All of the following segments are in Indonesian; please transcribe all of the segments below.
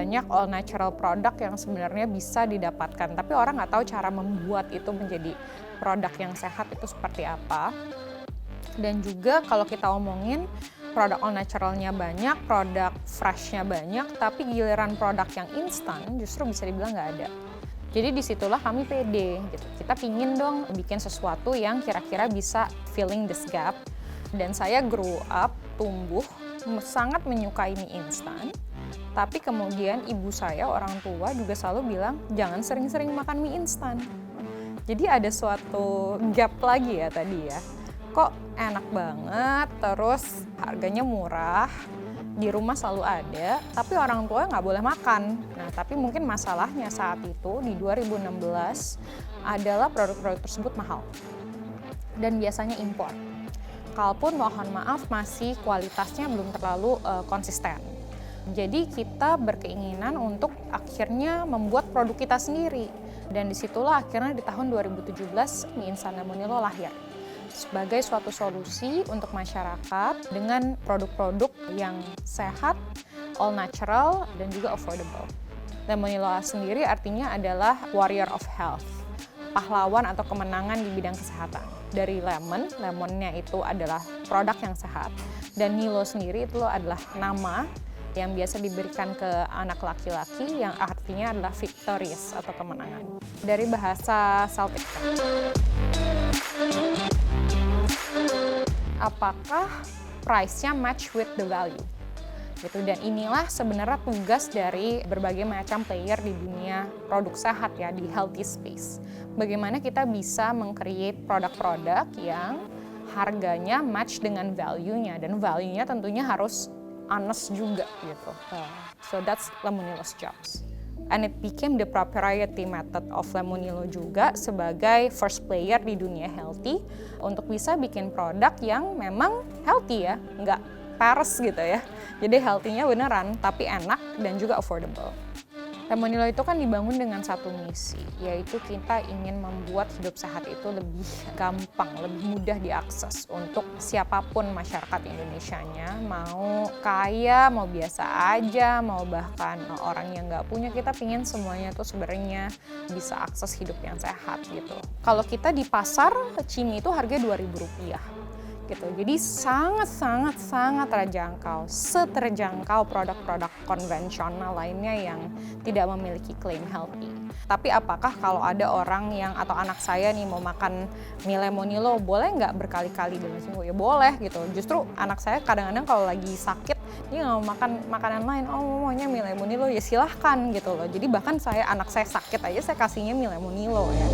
banyak all natural produk yang sebenarnya bisa didapatkan, tapi orang nggak tahu cara membuat itu menjadi produk yang sehat itu seperti apa. Dan juga kalau kita omongin produk all naturalnya banyak, produk freshnya banyak, tapi giliran produk yang instan justru bisa dibilang nggak ada. Jadi disitulah kami pede gitu. Kita pingin dong bikin sesuatu yang kira-kira bisa filling this gap. Dan saya grow up, tumbuh, sangat menyukai mie instan. Tapi kemudian ibu saya, orang tua juga selalu bilang, jangan sering-sering makan mie instan. Jadi ada suatu gap lagi ya tadi ya. Kok enak banget, terus harganya murah, di rumah selalu ada, tapi orang tua nggak boleh makan. Nah, tapi mungkin masalahnya saat itu, di 2016, adalah produk-produk tersebut mahal. Dan biasanya impor. Kalaupun mohon maaf masih kualitasnya belum terlalu konsisten. Jadi kita berkeinginan untuk akhirnya membuat produk kita sendiri. Dan disitulah akhirnya di tahun 2017 mie instan Lemonilo lahir. Sebagai suatu solusi untuk masyarakat dengan produk-produk yang sehat, all natural, dan juga affordable. Lemonilo sendiri artinya adalah warrior of health. Pahlawan atau kemenangan di bidang kesehatan. Dari lemonnya itu adalah produk yang sehat, dan Nilo sendiri itu adalah nama yang biasa diberikan ke anak laki-laki yang artinya adalah victorious atau kemenangan. Dari bahasa Celtic. Apakah price-nya match with the value? Gitu. Dan inilah sebenarnya tugas dari berbagai macam player di dunia produk sehat ya, di healthy space. Bagaimana kita bisa meng-create produk-produk yang harganya match dengan value-nya, dan value-nya tentunya harus honest juga gitu. So that's Lemonilo's jobs. And it became the proprietary method of Lemonilo juga sebagai first player di dunia healthy untuk bisa bikin produk yang memang healthy ya, nggak peres gitu ya. Jadi healthy-nya beneran, tapi enak dan juga affordable. Lemonilo itu kan dibangun dengan satu misi, yaitu kita ingin membuat hidup sehat itu lebih gampang, lebih mudah diakses untuk siapapun masyarakat Indonesianya, mau kaya, mau biasa aja, mau bahkan orang yang nggak punya, kita pingin semuanya tuh sebenarnya bisa akses hidup yang sehat gitu. Kalau kita di pasar, cimi itu harganya Rp2.000. Gitu. Jadi sangat terjangkau, seterjangkau produk-produk konvensional lainnya yang tidak memiliki klaim healthy. Tapi apakah kalau ada orang yang atau anak saya nih mau makan mie Lemonilo, boleh nggak berkali-kali dalam seminggu? Ya boleh gitu. Justru anak saya kadang-kadang kalau lagi sakit, dia nggak mau makan makanan lain, maunya mie Lemonilo, ya silahkan gitu loh. Jadi bahkan anak saya sakit aja saya kasihnya mie Lemonilo ya.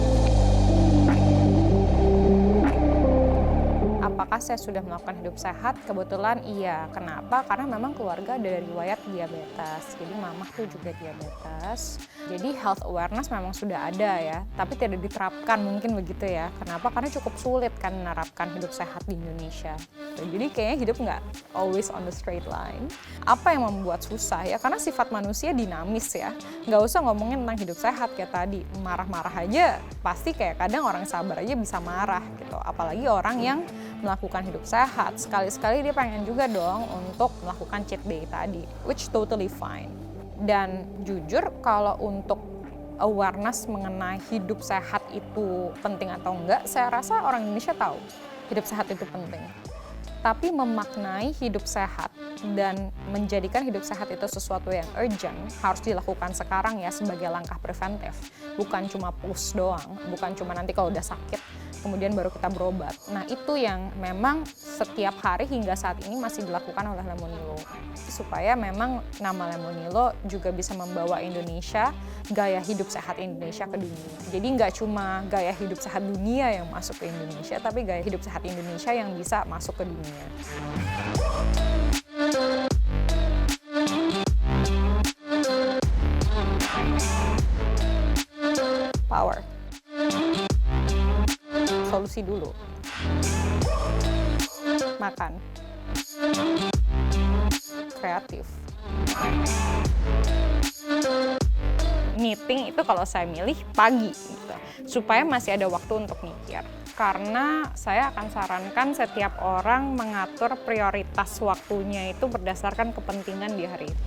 Apakah saya sudah melakukan hidup sehat? Kebetulan iya. Kenapa? Karena memang keluarga ada riwayat diabetes. Jadi mamah tuh juga diabetes. Jadi health awareness memang sudah ada ya, tapi tidak diterapkan mungkin begitu ya. Kenapa? Karena cukup sulit kan menerapkan hidup sehat di Indonesia. Jadi kayaknya hidup nggak always on the straight line. Apa yang membuat susah ya? Karena sifat manusia dinamis ya. Nggak usah ngomongin tentang hidup sehat kayak tadi. Marah-marah aja pasti kayak kadang orang sabar aja bisa marah gitu. Apalagi orang yang melakukan hidup sehat, sekali-sekali dia pengen juga dong untuk melakukan cheat day tadi, which totally fine. Dan jujur kalau untuk awareness mengenai hidup sehat itu penting atau enggak, saya rasa orang Indonesia tahu hidup sehat itu penting. Tapi memaknai hidup sehat dan menjadikan hidup sehat itu sesuatu yang urgent harus dilakukan sekarang ya sebagai langkah preventif. Bukan cuma push doang, bukan cuma nanti kalau udah sakit kemudian baru kita berobat. Nah itu yang memang setiap hari hingga saat ini masih dilakukan oleh Lemonilo. Supaya memang nama Lemonilo juga bisa membawa Indonesia, gaya hidup sehat Indonesia ke dunia. Jadi nggak cuma gaya hidup sehat dunia yang masuk ke Indonesia, tapi gaya hidup sehat Indonesia yang bisa masuk ke dunia. Power. Solusi dulu. Makan. Kreatif. Meeting itu kalau saya milih pagi gitu, supaya masih ada waktu untuk mikir. Karena saya akan sarankan setiap orang mengatur prioritas waktunya itu berdasarkan kepentingan di hari itu.